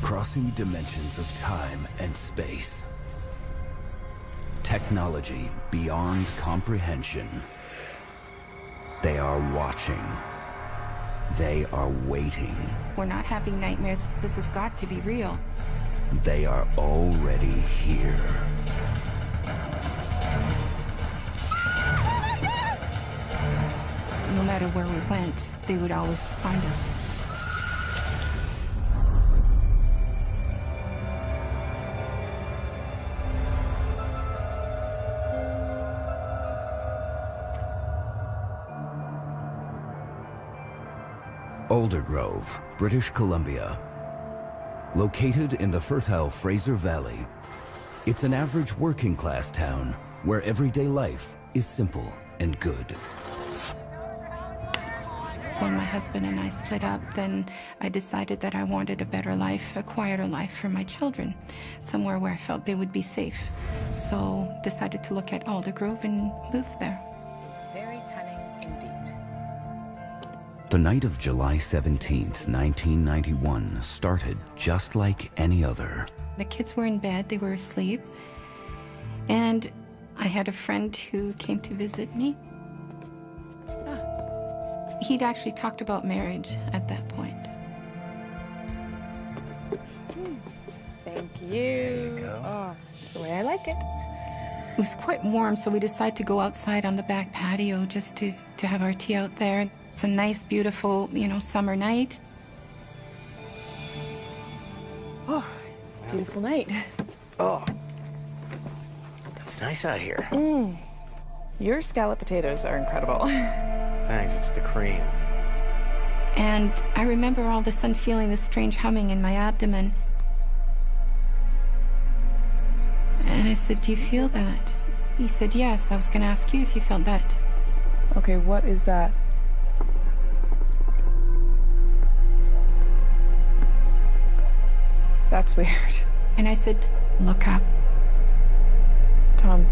Crossing dimensions of time and space. Technology beyond comprehension. They are watching. They are waiting. We're not having nightmares. This has got to be real. They are already here. No matter where we went, they would always find us. Aldergrove, British Columbia. Located in the fertile Fraser Valley, it's an average working-class town where everyday life is simple and good. When my husband and I split up, then I decided that I wanted a better life, a quieter life for my children, somewhere where I felt they would be safe. So decided to look at Aldergrove and move there. Very cunning indeed. The night of July 17th, 1991 started just like any other. The kids were in bed, they were asleep, and I had a friend who came to visit me. He'd actually talked about marriage at that point. Thank you. There you go. Oh, that's the way I like it. It was quite warm, so we decided to go outside on the back patio just to have our tea out there. It's a nice, beautiful, summer night. Oh, beautiful night. Oh, it's nice out here. Your scallop potatoes are incredible. Thanks, it's the cream. And I remember all of a sudden feeling this strange humming in my abdomen. And I said, "Do you feel that?" He said, "Yes, I was going to ask you if you felt that." Okay, what is that? That's weird. And I said, "Look up." Tom.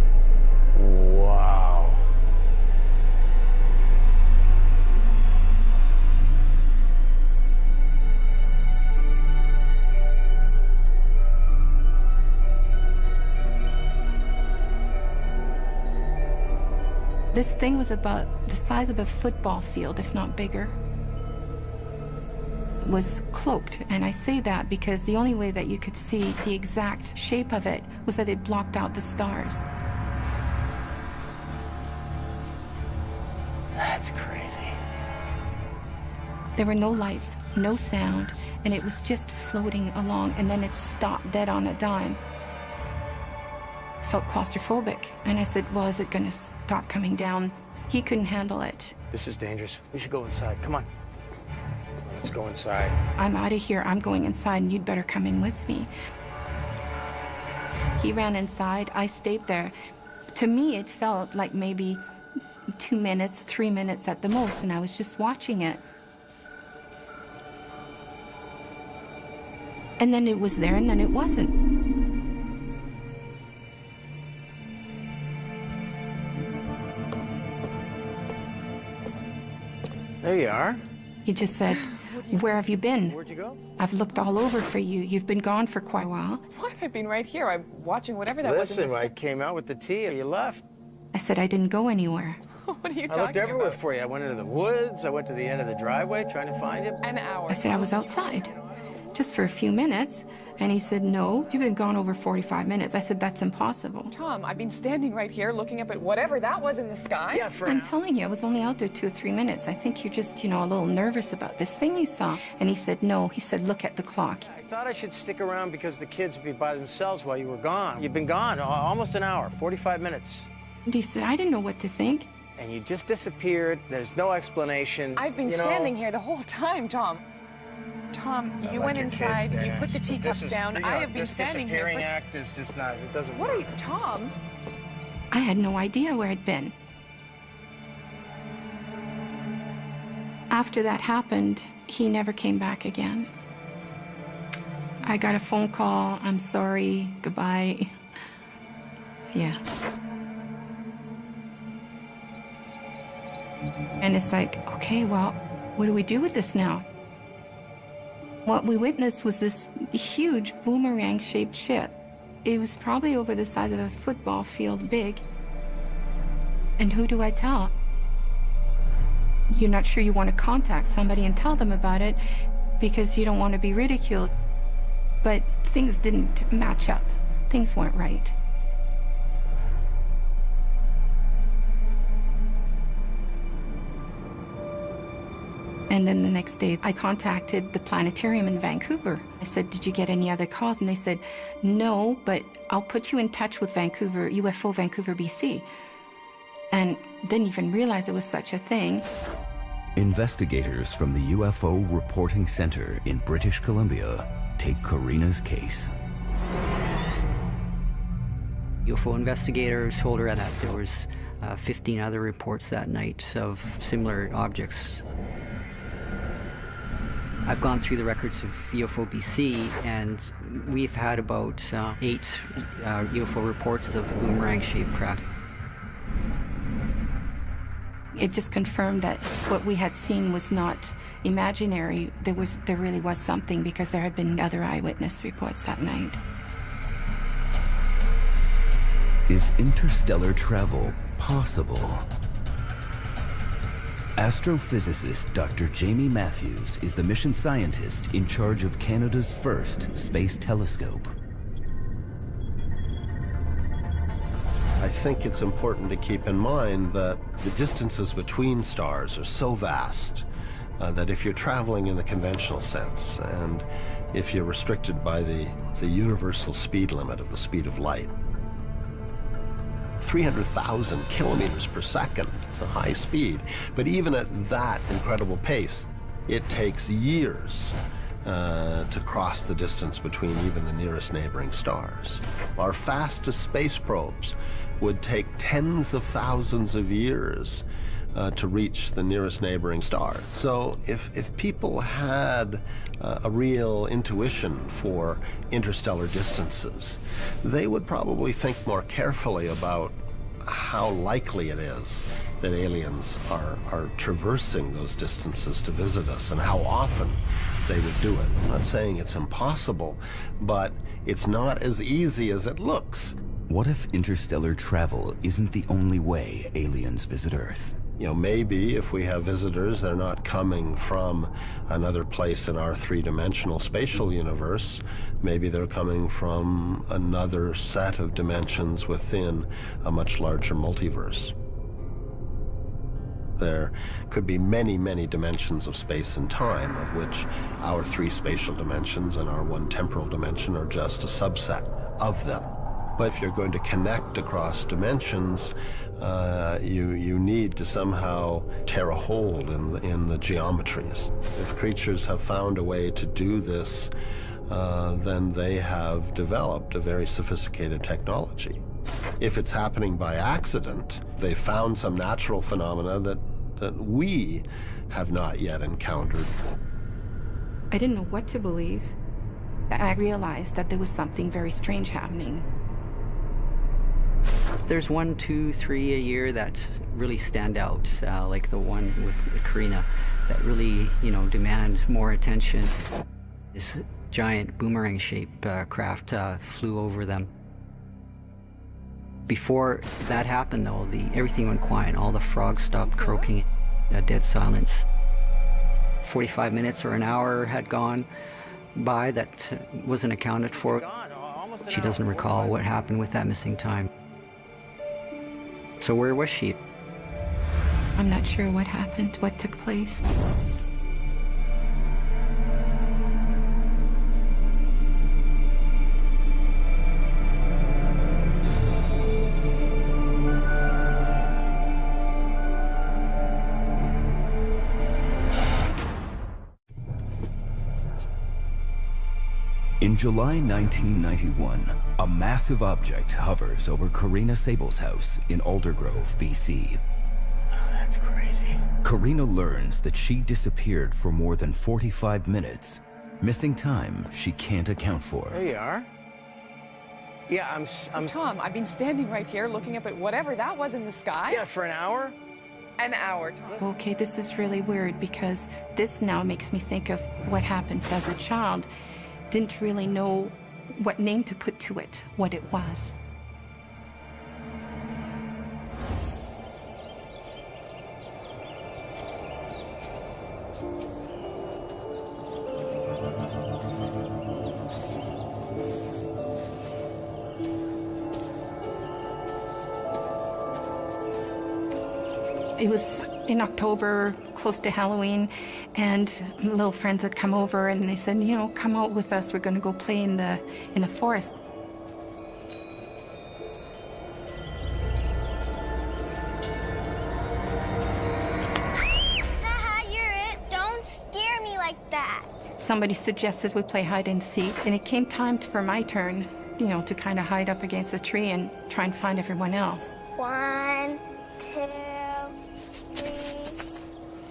Wow. This thing was about the size of a football field, if not bigger. It was cloaked, and I say that because the only way that you could see the exact shape of it was that it blocked out the stars. That's crazy. There were no lights, no sound, and it was just floating along, and then it stopped dead on a dime. Felt claustrophobic, and I said, "Well, is it going to stop coming down?" He couldn't handle it. This is dangerous. We should go inside. Come on. Let's go inside. "I'm out of here. I'm going inside, and you'd better come in with me." He ran inside. I stayed there. To me, it felt like maybe 2 minutes, 3 minutes at the most, and I was just watching it. And then it was there, and then it wasn't. There you are. He just said, "Where have you been? Where'd you go? I've looked all over for you. You've been gone for quite a while." What? I've been right here. I'm watching whatever that was. Listen, I came out with the tea and you left. I said I didn't go anywhere. What are you I talking looked everywhere about? for you. I went into the woods. I went to the end of the driveway trying to find you. An hour. I said I was outside, just for a few minutes. And he said, "No, you've been gone over 45 minutes. I said, "That's impossible." Tom, I've been standing right here looking up at whatever that was in the sky. Yeah, for I'm telling you, I was only out there 2 or 3 minutes. I think you're just, a little nervous about this thing you saw. And he said, "No." He said, "Look at the clock." I thought I should stick around because the kids would be by themselves while you were gone. You've been gone almost an hour, 45 minutes. And he said, "I didn't know what to think." And you just disappeared. There's no explanation. I've been standing here the whole time, Tom. Tom, you went inside, you put the teacups down. I have been standing here This disappearing for... act is just not, it doesn't What work. are you, Tom? I had no idea where I'd been. After that happened, he never came back again. I got a phone call, "I'm sorry, goodbye." Yeah. And it's like, okay, well, what do we do with this now? What we witnessed was this huge boomerang-shaped ship. It was probably over the size of a football field big. And who do I tell? You're not sure you want to contact somebody and tell them about it because you don't want to be ridiculed. But things didn't match up. Things weren't right. And then the next day, I contacted the planetarium in Vancouver. I said, did you get any other calls? And they said, no, but I'll put you in touch with Vancouver, UFO Vancouver, BC. And didn't even realize it was such a thing. Investigators from the UFO Reporting Center in British Columbia take Karina's case. UFO investigators told her that there was 15 other reports that night of similar objects. I've gone through the records of UFO BC, and we've had about 8 UFO reports of boomerang-shaped craft. It just confirmed that what we had seen was not imaginary. There really was something, because there had been other eyewitness reports that night. Is interstellar travel possible? Astrophysicist Dr. Jamie Matthews is the mission scientist in charge of Canada's first space telescope. I think it's important to keep in mind that the distances between stars are so vast that if you're traveling in the conventional sense, and if you're restricted by the universal speed limit of the speed of light, 300,000 kilometers per second. It's a high speed. But even at that incredible pace, it takes years to cross the distance between even the nearest neighboring stars. Our fastest space probes would take tens of thousands of years to reach the nearest neighboring star. So if people had a real intuition for interstellar distances, they would probably think more carefully about how likely it is that aliens are traversing those distances to visit us, and how often they would do it. I'm not saying it's impossible, but it's not as easy as it looks. What if interstellar travel isn't the only way aliens visit Earth? You know, maybe if we have visitors, they're not coming from another place in our three-dimensional spatial universe. Maybe they're coming from another set of dimensions within a much larger multiverse. There could be many, many dimensions of space and time, of which our 3 spatial dimensions and our 1 temporal dimension are just a subset of them. But if you're going to connect across dimensions, you need to somehow tear a hole in the geometries. If creatures have found a way to do this, then they have developed a very sophisticated technology. If it's happening by accident, they found some natural phenomena that we have not yet encountered. I didn't know what to believe. I realized that there was something very strange happening. There's 1, 2, 3 a year that really stand out, like the one with Karina, that really, demand more attention. This giant boomerang-shaped craft flew over them. Before that happened, though, everything went quiet. All the frogs stopped croaking, dead silence. 45 minutes or an hour had gone by that wasn't accounted for. She doesn't recall what happened with that missing time. So where was she? I'm not sure what happened, what took place. In July 1991, a massive object hovers over Karina Sable's house in Aldergrove, BC. Oh, that's crazy. Karina learns that she disappeared for more than 45 minutes, missing time she can't account for. There you are. Yeah, I'm Tom, I've been standing right here looking up at whatever that was in the sky. Yeah, for an hour. An hour, Tom. Okay, this is really weird because this now makes me think of what happened as a child. Didn't really know what name to put to it, what it was. It was in October, close to Halloween, and little friends had come over and they said, you know, come out with us, we're going to go play in the forest. Haha, you're it. Don't scare me like that. Somebody suggested we play hide and seek, and it came time for my turn, you know, to kind of hide up against a tree and try and find everyone else. 1, 2, 3,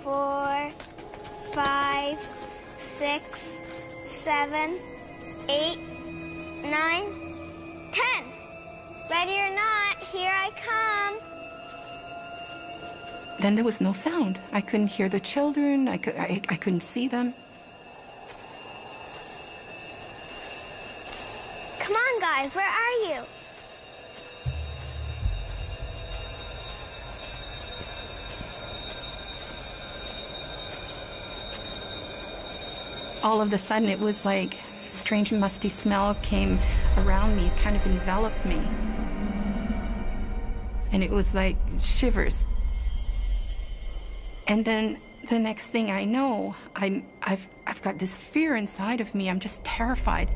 4, 5, 6, 7, 8, 9, 10. Ready or not, here I come. Then there was no sound. I couldn't hear the children. I couldn't see them. Come on, guys, where are you? All of a sudden, it was like a strange musty smell came around me, kind of enveloped me. And it was like shivers. And then the next thing I know, I've got this fear inside of me. I'm just terrified.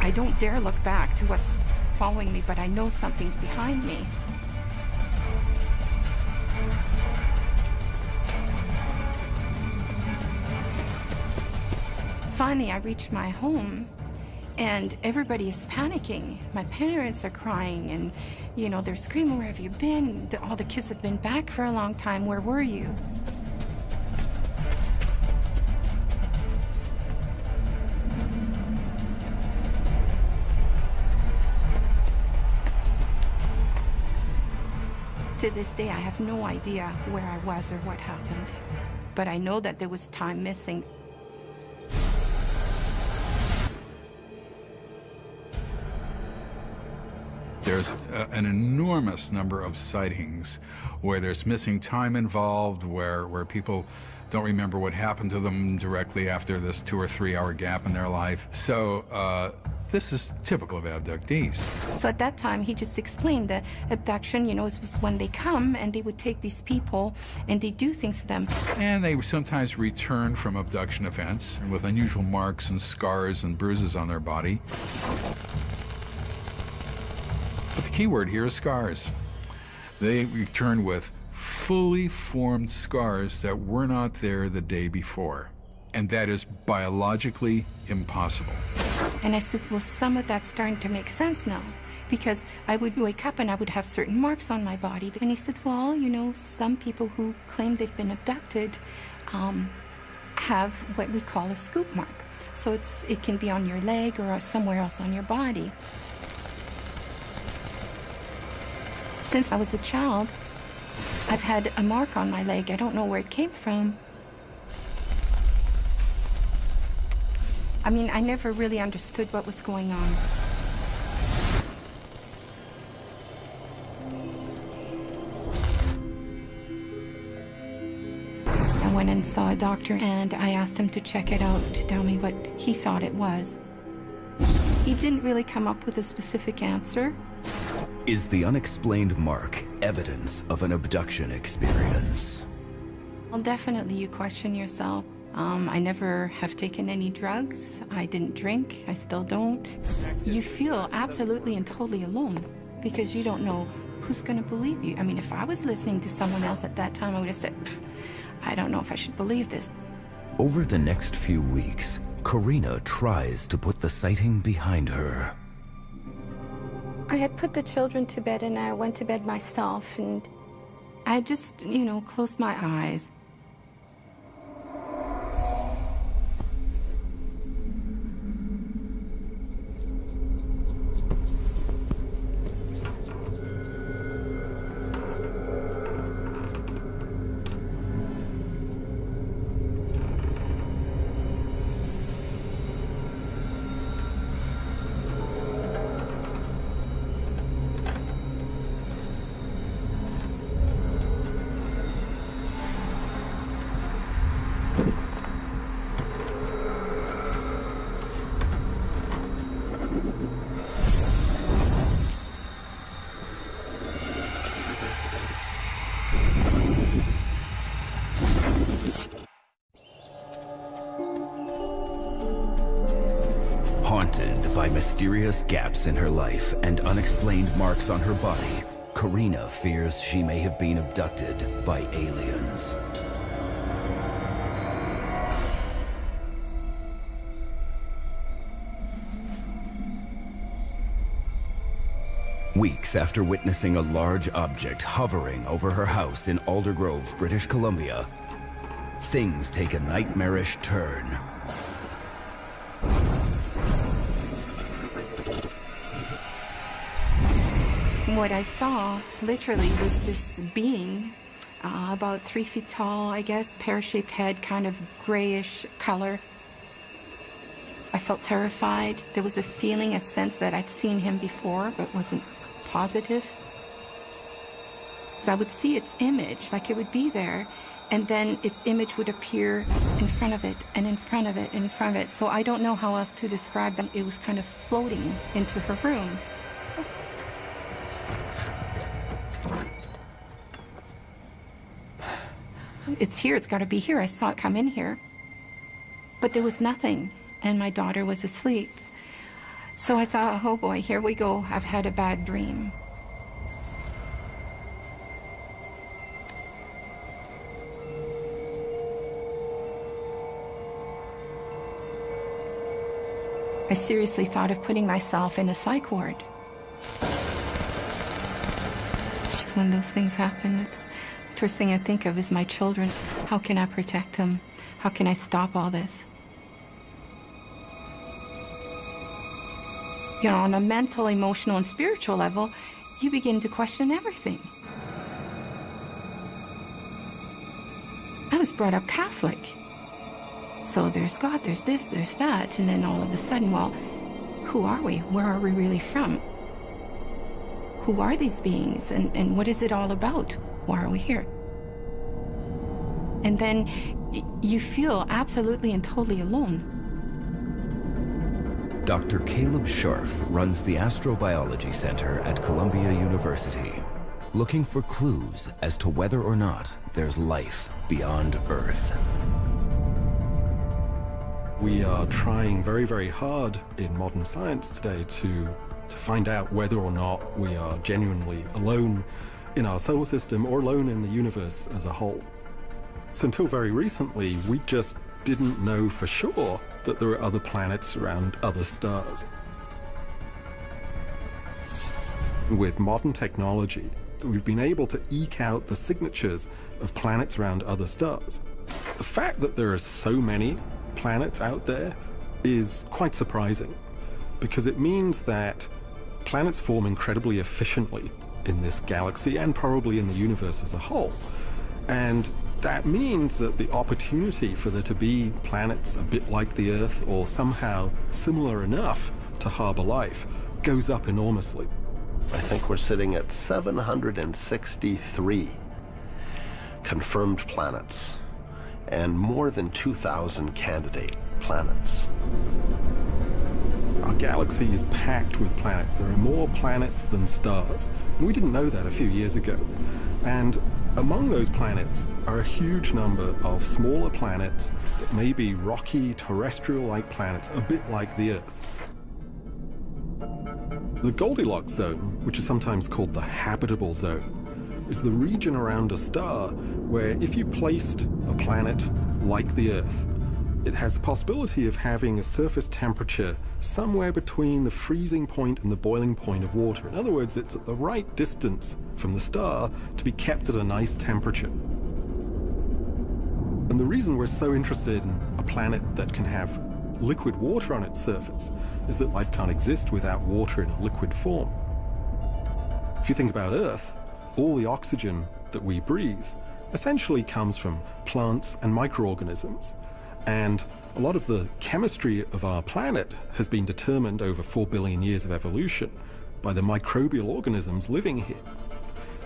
I don't dare look back to what's following me, but I know something's behind me. Finally, I reached my home, and everybody is panicking. My parents are crying, and, you know, they're screaming, where have you been? All the kids have been back for a long time. Where were you? To this day, I have no idea where I was or what happened, but I know that there was time missing. There's an enormous number of sightings where there's missing time involved, where people don't remember what happened to them directly after this 2 or 3 hour gap in their life. So this is typical of abductees. So at that time, he just explained that abduction, you know, was when they come and they would take these people and they do things to them. And they sometimes return from abduction events with unusual marks and scars and bruises on their body. But the key word here is scars. They return with fully formed scars that were not there the day before. And that is biologically impossible. And I said, well, some of that's starting to make sense now, because I would wake up and I would have certain marks on my body. And he said, well, you know, some people who claim they've been abducted have what we call a scoop mark. So it can be on your leg or somewhere else on your body. Since I was a child, I've had a mark on my leg. I don't know where it came from. I mean, I never really understood what was going on. I went and saw a doctor, and I asked him to check it out to tell me what he thought it was. He didn't really come up with a specific answer. Is the unexplained mark evidence of an abduction experience? Well, definitely you question yourself. I never have taken any drugs. I didn't drink. I still don't. You feel absolutely and totally alone because you don't know who's going to believe you. I mean, if I was listening to someone else at that time, I would have said, I don't know if I should believe this. Over the next few weeks, Karina tries to put the sighting behind her. I had put the children to bed and I went to bed myself, and I just, you know, closed my eyes. mysterious gaps in her life and unexplained marks on her body, Karina fears she may have been abducted by aliens. Weeks after witnessing a large object hovering over her house in Aldergrove, British Columbia, things take a nightmarish turn. What I saw, literally, was this being, about 3 feet tall, I guess, pear-shaped head, kind of grayish color. I felt terrified. There was a feeling, a sense that I'd seen him before, but wasn't positive. So I would see its image, like it would be there, and then its image would appear in front of it, and in front of it, and in front of it. So I don't know how else to describe them. It was kind of floating into her room. It's here, it's got to be here. I saw it come in here. But there was nothing, and my daughter was asleep. So I thought, oh boy, here we go. I've had a bad dream. I seriously thought of putting myself in a psych ward. It's when those things happen, it's the first thing I think of is my children. How can I protect them? How can I stop all this? You know, on a mental, emotional, and spiritual level, you begin to question everything. I was brought up Catholic. So there's God, there's this, there's that, and then all of a sudden, well, who are we? Where are we really from? Who are these beings, and what is it all about? Why are we here? And then you feel absolutely and totally alone. Dr. Caleb Scharf runs the Astrobiology Center at Columbia University, looking for clues as to whether or not there's life beyond Earth. We are trying very, very hard in modern science today to find out whether or not we are genuinely alone in our solar system or alone in the universe as a whole. So until very recently, we just didn't know for sure that there are other planets around other stars. With modern technology, we've been able to eke out the signatures of planets around other stars. The fact that there are so many planets out there is quite surprising, because it means that planets form incredibly efficiently in this galaxy and probably in the universe as a whole. And that means that the opportunity for there to be planets a bit like the Earth or somehow similar enough to harbor life goes up enormously. I think we're sitting at 763 confirmed planets and more than 2,000 candidate planets. Our galaxy is packed with planets. There are more planets than stars. And we didn't know that a few years ago. And among those planets are a huge number of smaller planets that may be rocky, terrestrial-like planets, a bit like the Earth. The Goldilocks zone, which is sometimes called the habitable zone, is the region around a star where if you placed a planet like the Earth, it has the possibility of having a surface temperature somewhere between the freezing point and the boiling point of water. In other words, it's at the right distance from the star to be kept at a nice temperature. And the reason we're so interested in a planet that can have liquid water on its surface is that life can't exist without water in a liquid form. If you think about Earth, all the oxygen that we breathe essentially comes from plants and microorganisms. And a lot of the chemistry of our planet has been determined over 4 billion years of evolution by the microbial organisms living here.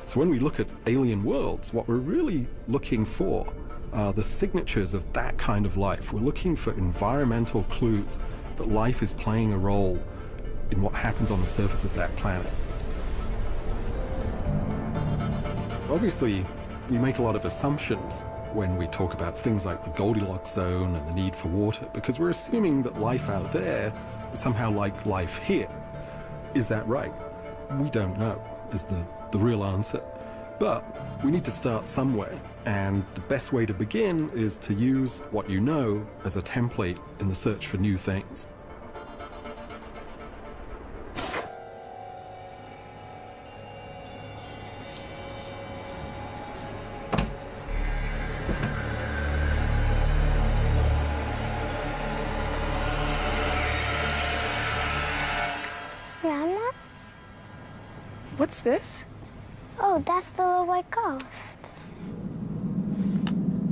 So when we look at alien worlds, what we're really looking for are the signatures of that kind of life. We're looking for environmental clues that life is playing a role in what happens on the surface of that planet. Obviously, we make a lot of assumptions when we talk about things like the Goldilocks zone and the need for water, because we're assuming that life out there somehow like life here. Is that right? We don't know, is the real answer. But we need to start somewhere, and the best way to begin is to use what you know as a template in the search for new things. Grandma? What's this? Oh, that's the little white ghost.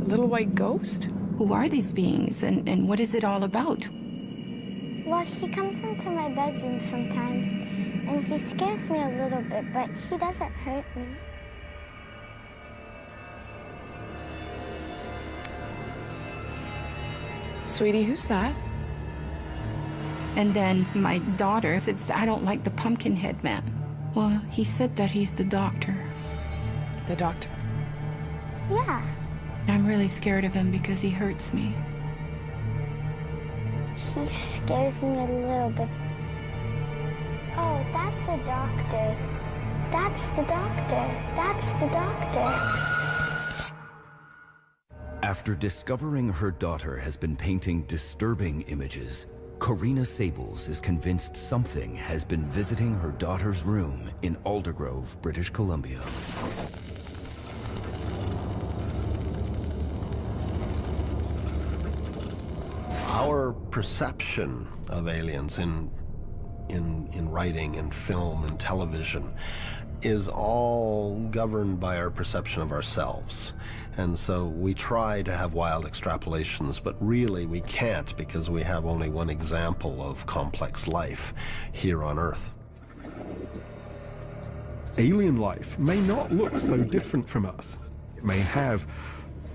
A little white ghost? Who are these beings, and what is it all about? Well, he comes into my bedroom sometimes, and he scares me a little bit, but he doesn't hurt me. Sweetie, who's that? And then my daughter says, I don't like the pumpkin head man. Well, he said that he's the doctor. The doctor? Yeah. I'm really scared of him because he hurts me. He scares me a little bit. Oh, that's the doctor. That's the doctor. That's the doctor. After discovering her daughter has been painting disturbing images, Corina Sables is convinced something has been visiting her daughter's room in Aldergrove, British Columbia. Our perception of aliens in writing, in film, and television is all governed by our perception of ourselves. And so we try to have wild extrapolations, but really we can't because we have only one example of complex life here on Earth. Alien life may not look so different from us. It may have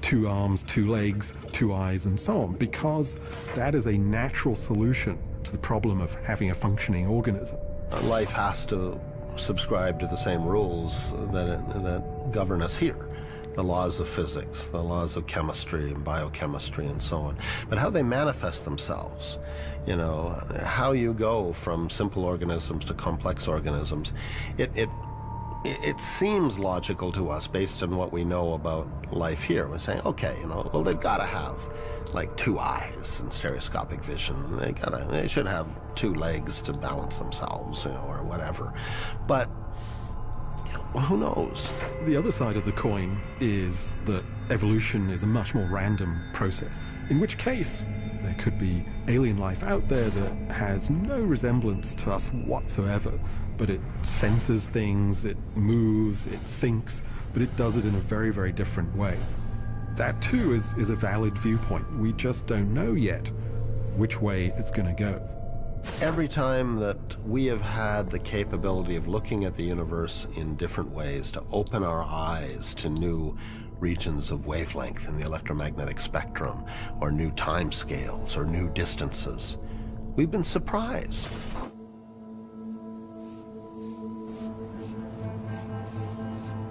2 arms, 2 legs, 2 eyes, and so on, because that is a natural solution to the problem of having a functioning organism. Life has to subscribe to the same rules that govern us here. The laws of physics, the laws of chemistry and biochemistry and so on. But how they manifest themselves, you know, how you go from simple organisms to complex organisms, it seems logical to us based on what we know about life here. We're saying, okay, you know, well, they've got to have like 2 eyes and stereoscopic vision. They should have 2 legs to balance themselves, you know, or whatever. But well, who knows? The other side of the coin is that evolution is a much more random process, in which case there could be alien life out there that has no resemblance to us whatsoever, but it senses things, it moves, it thinks, but it does it in a very, very different way. That too is a valid viewpoint. We just don't know yet which way it's going to go. Every time that we have had the capability of looking at the universe in different ways, to open our eyes to new regions of wavelength in the electromagnetic spectrum, or new time scales, or new distances, we've been surprised.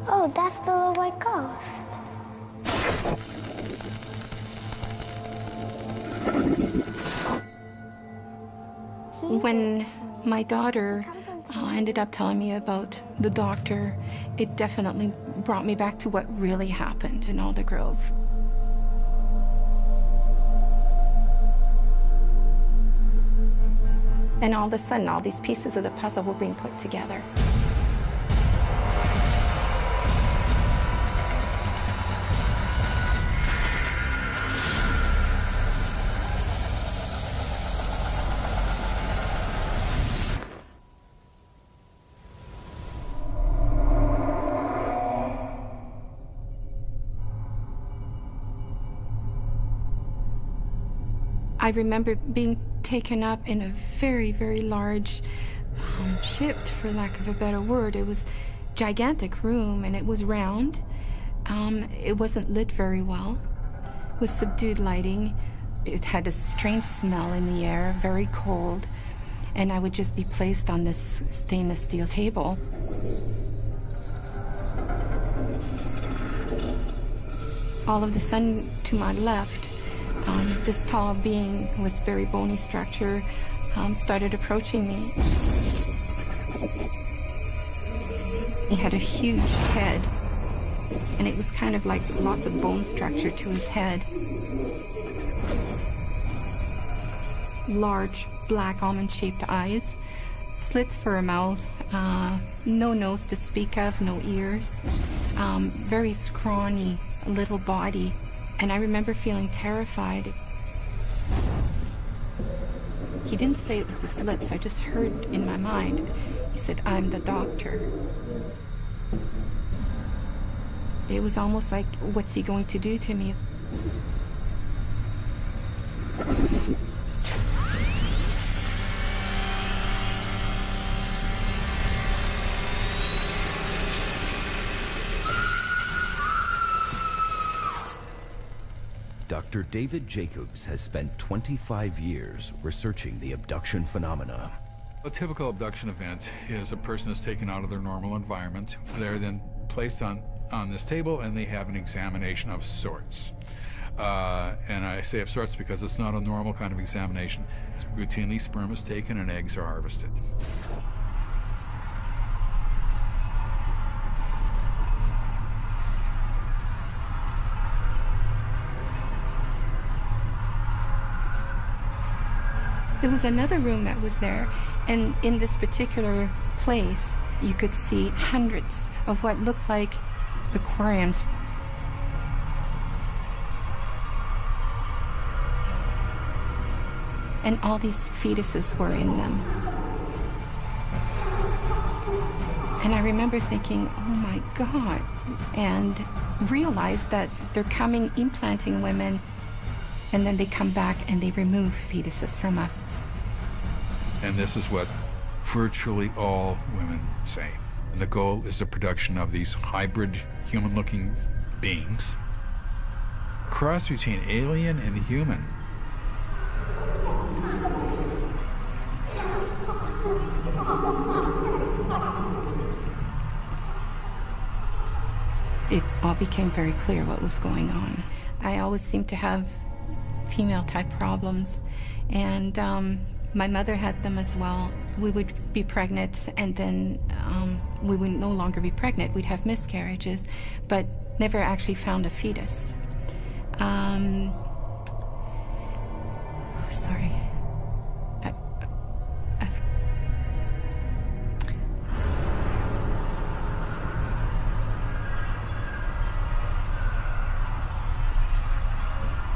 Oh, that's the little white ghost. When my daughter ended up telling me about the doctor, it definitely brought me back to what really happened in Aldergrove. And all of a sudden, all these pieces of the puzzle were being put together. I remember being taken up in a very, very large ship, for lack of a better word. It was a gigantic room, and it was round. It wasn't lit very well, with subdued lighting. It had a strange smell in the air, very cold, and I would just be placed on this stainless steel table. All of a sudden, to my left, this tall being with very bony structure started approaching me. He had a huge head, and it was kind of like lots of bone structure to his head. Large, black, almond-shaped eyes, slits for a mouth, no nose to speak of, no ears, very scrawny little body. And I remember feeling terrified. He didn't say it with his lips, I just heard in my mind. He said, "I'm the doctor." It was almost like, what's he going to do to me? Dr. David Jacobs has spent 25 years researching the abduction phenomena. A typical abduction event is a person is taken out of their normal environment. They're then placed on this table and they have an examination of sorts. And I say of sorts because it's not a normal kind of examination. Routinely, sperm is taken and eggs are harvested. There was another room that was there, and in this particular place, you could see hundreds of what looked like aquariums. And all these fetuses were in them. And I remember thinking, oh my God, and realized that they're coming, implanting women, and then they come back and they remove fetuses from us. And this is what virtually all women say. And the goal is the production of these hybrid human-looking beings. Cross between alien and human. It all became very clear what was going on. I always seemed to have female-type problems, and my mother had them as well. We would be pregnant, and then we would no longer be pregnant. We'd have miscarriages, but never actually found a fetus. Sorry.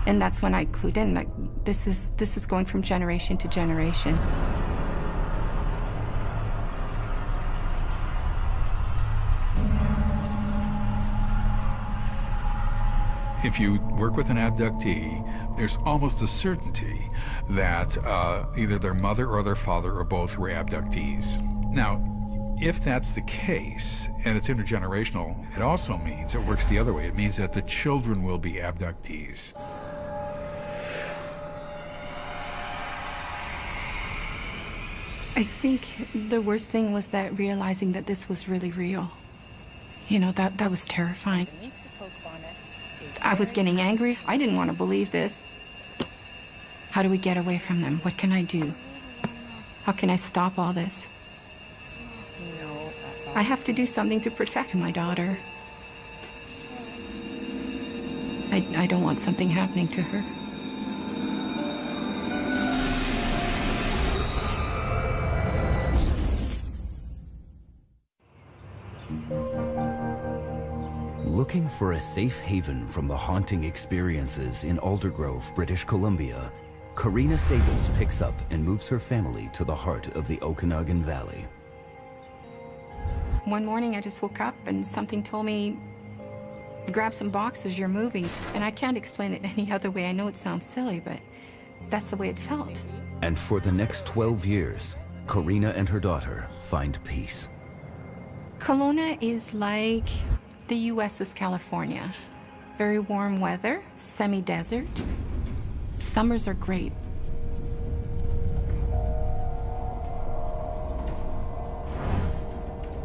And that's when I clued in, like, this is going from generation to generation. If you work with an abductee, there's almost a certainty that either their mother or their father or both were abductees. Now, if that's the case, and it's intergenerational, it also means, it works the other way, it means that the children will be abductees. I think the worst thing was that realizing that this was really real. You know, that was terrifying. I was getting angry. I didn't want to believe this. How do we get away from them? What can I do? How can I stop all this? I have to do something to protect my daughter. I don't want something happening to her. Looking for a safe haven from the haunting experiences in Aldergrove, British Columbia, Karina Sables picks up and moves her family to the heart of the Okanagan Valley. One morning I just woke up and something told me, grab some boxes, you're moving. And I can't explain it any other way. I know it sounds silly, but that's the way it felt. And for the next 12 years, Karina and her daughter find peace. Kelowna is like the U.S.'s California. Very warm weather, semi-desert. Summers are great.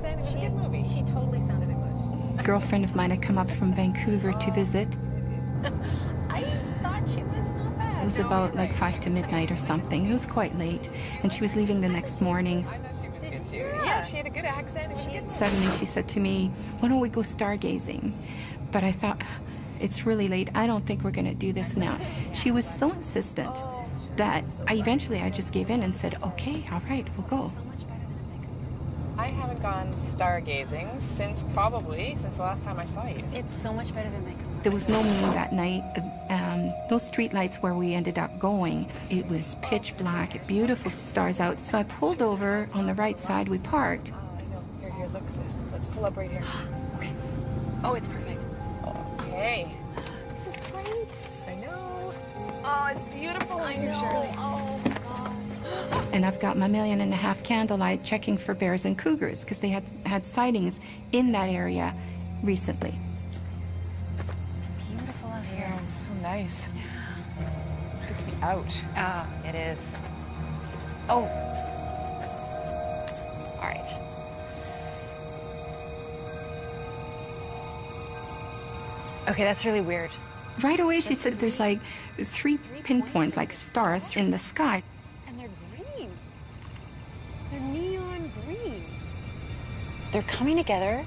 It's a good movie. She totally sounded English. A girlfriend of mine had come up from Vancouver to visit. I thought she was not bad. was about like 5 to midnight or something. It was quite late. And she was leaving the next morning. Yeah, she had a good accent. Suddenly she said to me, why don't we go stargazing? But I thought, it's really late. I don't think we're going to do this now. She was so insistent that I just gave in and said, okay, all right, we'll go. I haven't gone stargazing since the last time I saw you. It's so much better than makeup. There was no moon that night. Those street lights where we ended up going, it was pitch black, beautiful stars out. So I pulled over on the right side, we parked. Oh, I know. Here, look at this. Let's pull up right here. Okay. Oh, it's perfect. Okay. This is great. I know. Oh, it's beautiful in here, Shirley. Oh, my God. And I've got my 1.5 million candlelight checking for bears and cougars because they had sightings in that area recently. Yeah, it's so nice. It's good to be out. Ah, it is. Oh. All right. Okay, that's really weird. Right away, she said there's like 3 pinpoints, like stars in the sky. And they're green. They're neon green. They're coming together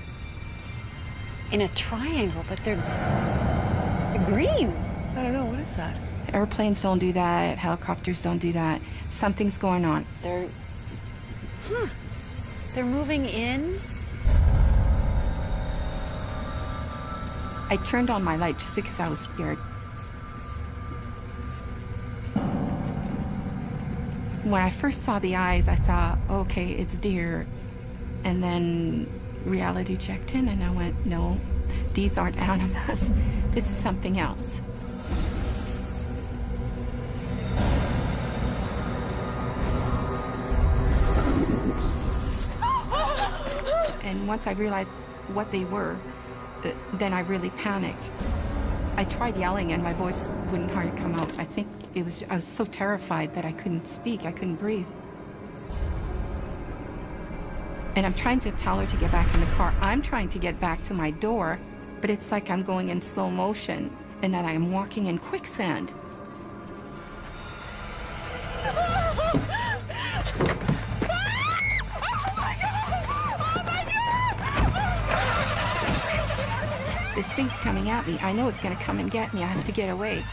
in a triangle, but they're green. I don't know, what is that? Airplanes don't do that, helicopters don't do that. Something's going on. They're moving in. I turned on my light just because I was scared. When I first saw the eyes, I thought, okay, it's deer. And then reality checked in and I went, no, these aren't animals. This is something else. And once I realized what they were, then I really panicked. I tried yelling and my voice wouldn't hardly come out. I think I was so terrified that I couldn't speak, I couldn't breathe. And I'm trying to tell her to get back in the car. I'm trying to get back to my door, but it's like I'm going in slow motion and that I'm walking in quicksand. This thing's coming at me. I know it's going to come and get me. I have to get away.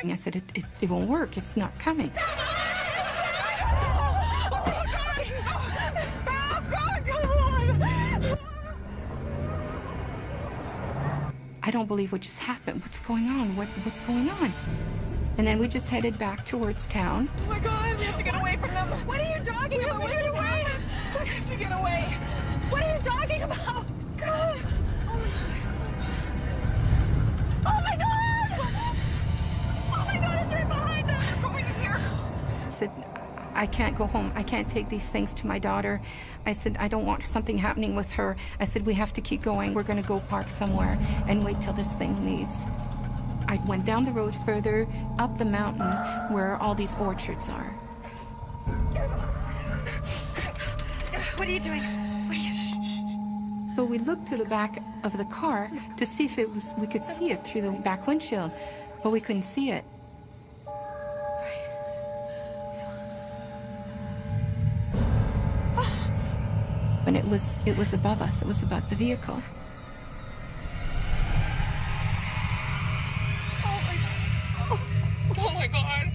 I said, it won't work. It's not coming. I don't believe what just happened. What's going on? What's going on? And then we just headed back towards town. Oh my God, we have to get away from them. What are you talking about? We have to get away. We have to get away. What are you talking about? God. Oh my God. Oh my God, it's right behind us. We're going in here. I said, I can't go home. I can't take these things to my daughter. I said, I don't want something happening with her. I said, we have to keep going. We're going to go park somewhere and wait till this thing leaves. I went down the road further, up the mountain, where all these orchards are. What are you doing? So we looked to the back of the car to see if we could see it through the back windshield, but we couldn't see it. And it was above us. It was above the vehicle. Oh my God.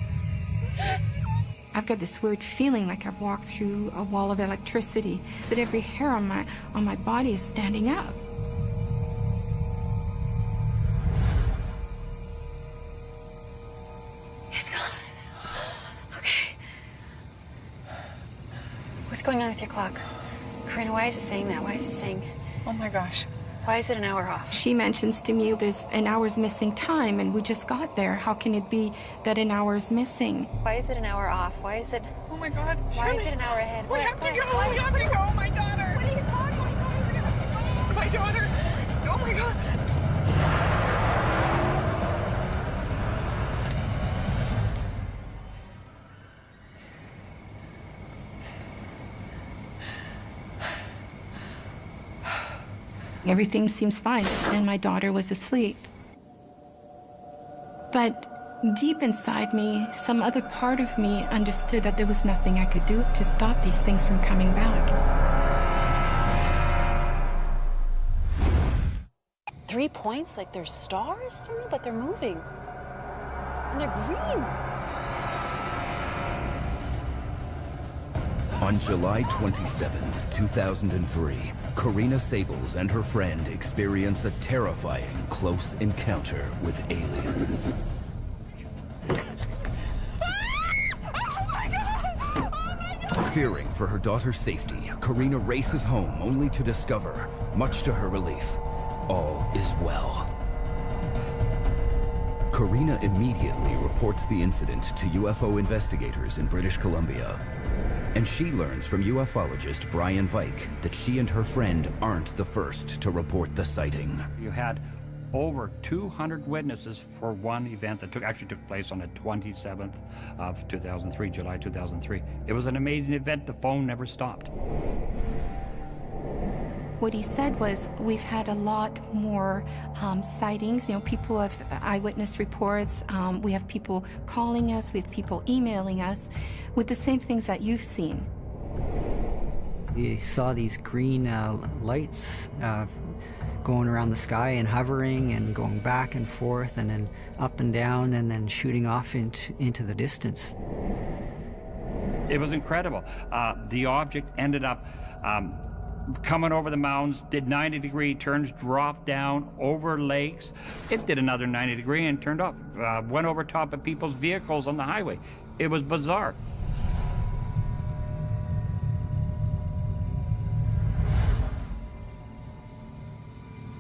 I've got this weird feeling like I've walked through a wall of electricity, that every hair on my body is standing up. It's gone. Okay. What's going on with your clock? Karina, why is it saying that? Why is it saying... Oh my gosh. Why is it an hour off? She mentions to me there's an hour's missing time, and we just got there. How can it be that an hour's missing? Why is it an hour off? Why is it... Oh my God. Why Shirley, is it an hour ahead? We have to go. We have to go. My daughter. What are you talking about? My daughter. Oh my God. Everything seems fine, and my daughter was asleep. But deep inside me, some other part of me understood that there was nothing I could do to stop these things from coming back. 3 points, like they're stars? I don't know, but they're moving. And they're green. On July 27th, 2003, Karina Sables and her friend experience a terrifying close encounter with aliens. Fearing for her daughter's safety, Karina races home only to discover, much to her relief, all is well. Karina immediately reports the incident to UFO investigators in British Columbia. And she learns from ufologist Brian Vike that she and her friend aren't the first to report the sighting. You had over 200 witnesses for one event that actually took place on the 27th of 2003, July 2003. It was an amazing event. The phone never stopped. What he said was, we've had a lot more sightings. You know, people have eyewitness reports. We have people calling us. We have people emailing us with the same things that you've seen. We saw these green lights going around the sky and hovering and going back and forth and then up and down and then shooting off into the distance. It was incredible. The object ended up coming over the mountains, did 90-degree turns, dropped down over lakes. It did another 90-degree and turned off. Went over top of people's vehicles on the highway. It was bizarre.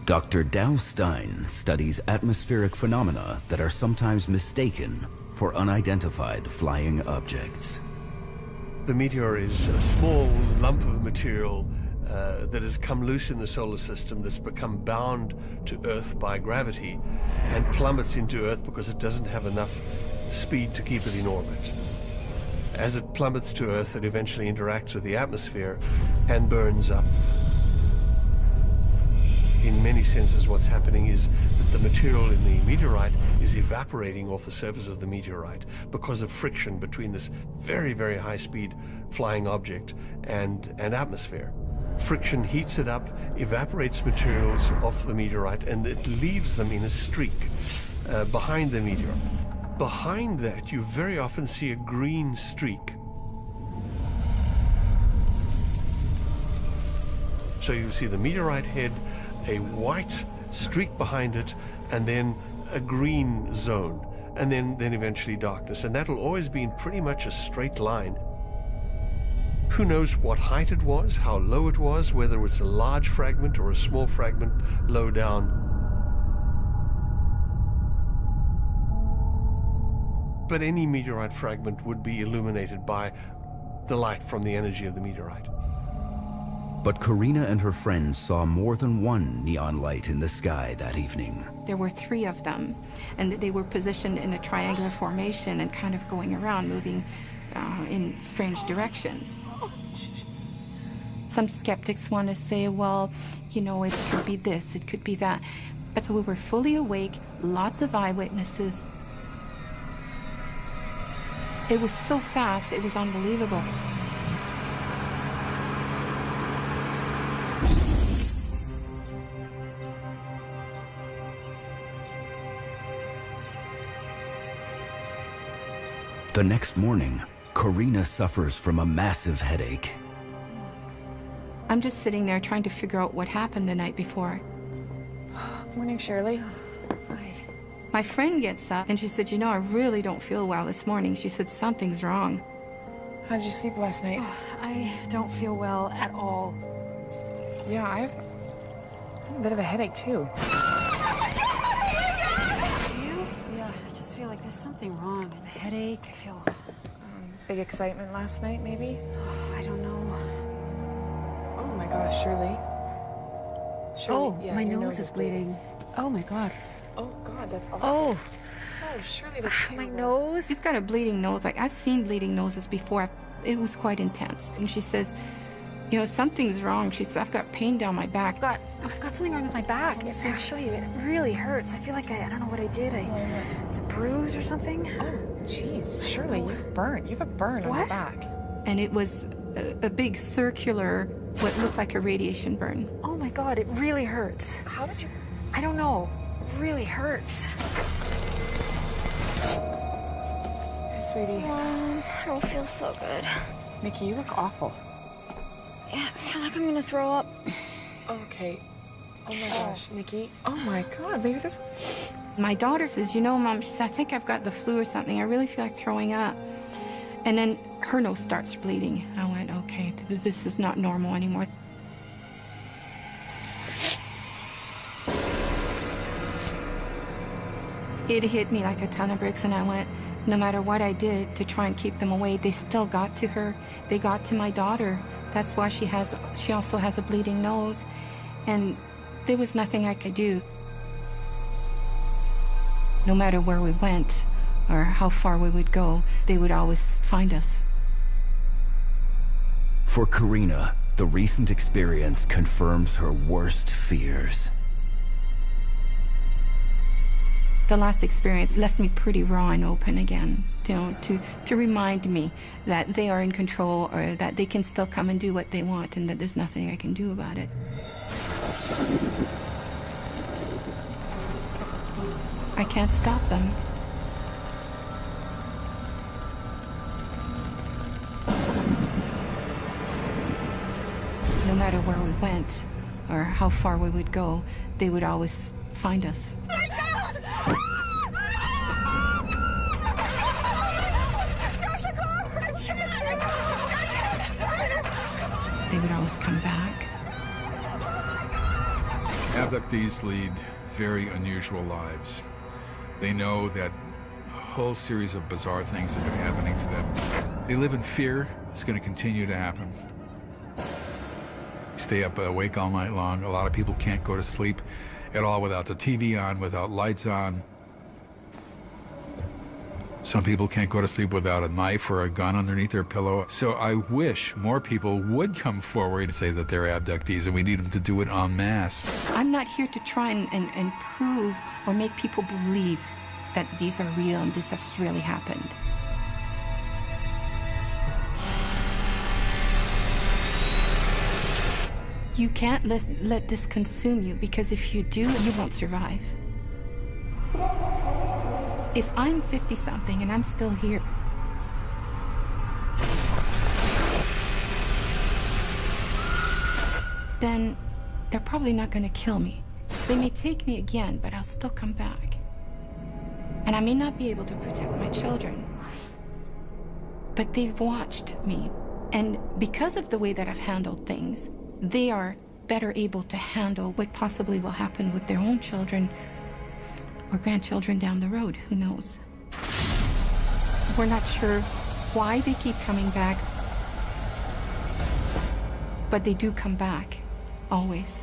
Dr. Dow Stein studies atmospheric phenomena that are sometimes mistaken for unidentified flying objects. The meteor is a small lump of material that has come loose in the solar system, that's become bound to Earth by gravity and plummets into Earth because it doesn't have enough speed to keep it in orbit. As it plummets to Earth, it eventually interacts with the atmosphere and burns up. In many senses, what's happening is that the material in the meteorite is evaporating off the surface of the meteorite because of friction between this very, very high-speed flying object and atmosphere. Friction heats it up, evaporates materials off the meteorite, and it leaves them in a streak behind the meteor. Behind that, you very often see a green streak. So you see the meteorite head, a white streak behind it, and then a green zone, and then eventually darkness. And that'll always be in pretty much a straight line. Who knows what height it was, how low it was, whether it was a large fragment or a small fragment low down. But any meteorite fragment would be illuminated by the light from the energy of the meteorite. But Karina and her friends saw more than one neon light in the sky that evening. There were 3 of them, and they were positioned in a triangular formation and kind of going around, moving in strange directions. Some skeptics want to say, well, you know, it could be this, it could be that. But we were fully awake, lots of eyewitnesses. It was so fast, it was unbelievable. The next morning, Karina suffers from a massive headache. I'm just sitting there trying to figure out what happened the night before. Morning, Shirley. My friend gets up and she said, you know, I really don't feel well this morning. She said, something's wrong. How did you sleep last night? I don't feel well at all. Yeah, I have a bit of a headache, too. Do you? Yeah, I just feel like there's something wrong. I have a headache. I feel... Big excitement last night, maybe? I don't know. Oh, my gosh, Shirley. Oh, yeah, my nose is bleeding. Oh, my God. Oh, God, that's awful. Oh. Oh, Shirley, that's terrible. My nose? She's got a bleeding nose. Like, I've seen bleeding noses before. It was quite intense. And she says, You know, something's wrong. She said, I've got pain down my back. I've got something wrong with my back. I'll show you. It really hurts. I feel like I don't know what I did. It's a bruise or something. Oh, jeez. Shirley, you're burnt. You have a burn on your back. And it was a big circular, what looked like a radiation burn. Oh my God, it really hurts. How did you? I don't know. It really hurts. Hey, sweetie. I don't feel so good. Nikki, you look awful. Yeah, I feel like I'm gonna throw up. Okay. Oh my gosh, Nikki. Oh my God, maybe this. My daughter says, you know, Mom, she said, I think I've got the flu or something. I really feel like throwing up. And then her nose starts bleeding. I went, okay, this is not normal anymore. It hit me like a ton of bricks, and I went, no matter what I did to try and keep them away, they still got to her. They got to my daughter. That's why she also has a bleeding nose. And there was nothing I could do. No matter where we went or how far we would go, they would always find us. For Karina, the recent experience confirms her worst fears. The last experience left me pretty raw and open again, you know, to remind me that they are in control, or that they can still come and do what they want, and that there's nothing I can do about it. I can't stop them. No matter where we went or how far we would go, they would always find us. They would always come back. Abductees lead very unusual lives. They know that a whole series of bizarre things have been happening to them. They live in fear. It's going to continue to happen. Stay up awake all night long. A lot of people can't go to sleep at all without the TV on, without lights on. Some people can't go to sleep without a knife or a gun underneath their pillow. So I wish more people would come forward and say that they're abductees, and we need them to do it en masse. I'm not here to try and prove or make people believe that these are real and this has really happened. You can't let this consume you, because if you do, you won't survive. If I'm 50-something and I'm still here, then they're probably not going to kill me. They may take me again, but I'll still come back. And I may not be able to protect my children, but they've watched me. And because of the way that I've handled things, they are better able to handle what possibly will happen with their own children or grandchildren down the road. Who knows? We're not sure why they keep coming back, but they do come back, always.